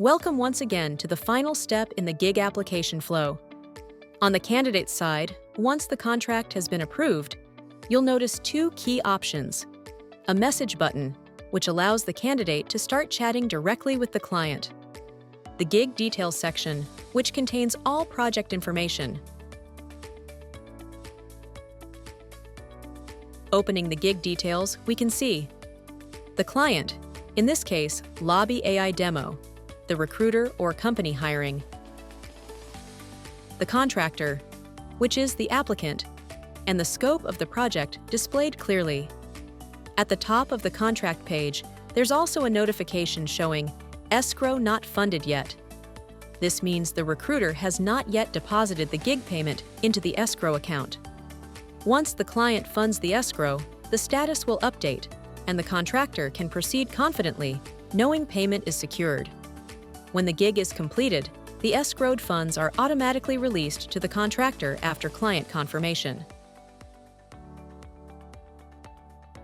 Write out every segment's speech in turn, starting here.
Welcome once again to the final step in the gig application flow. On the candidate's side, once the contract has been approved, you'll notice two key options. A message button, which allows the candidate to start chatting directly with the client. The gig details section, which contains all project information. Opening the gig details, we can see the client, in this case, Loubby AI Demo, the recruiter or company hiring, the contractor, which is the applicant, and the scope of the project displayed clearly. At the top of the contract page, there's also a notification showing escrow not funded yet. This means the recruiter has not yet deposited the gig payment into the escrow account. Once the client funds the escrow, the status will update, and the contractor can proceed confidently, knowing payment is secured. When the gig is completed, the escrowed funds are automatically released to the contractor after client confirmation.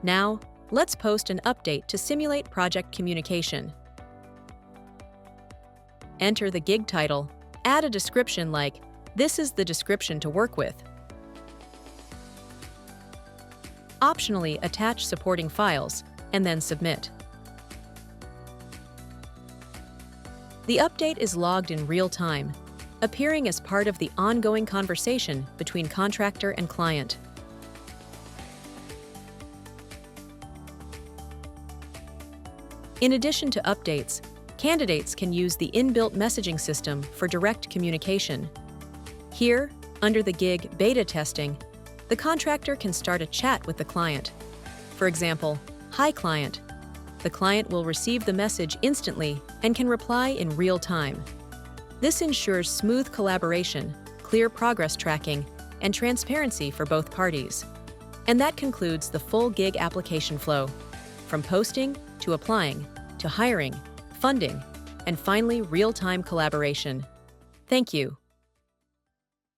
Now, let's post an update to simulate project communication. Enter the gig title, add a description like, "This is the description to work with." Optionally attach supporting files, and then submit. The update is logged in real time, appearing as part of the ongoing conversation between contractor and client. In addition to updates, candidates can use the inbuilt messaging system for direct communication. Here, under the gig beta testing, the contractor can start a chat with the client. For example, "Hi client." The client will receive the message instantly and can reply in real time. This ensures smooth collaboration, clear progress tracking, and transparency for both parties. And that concludes the full gig application flow, from posting to applying to hiring, funding, and finally real-time collaboration. Thank you.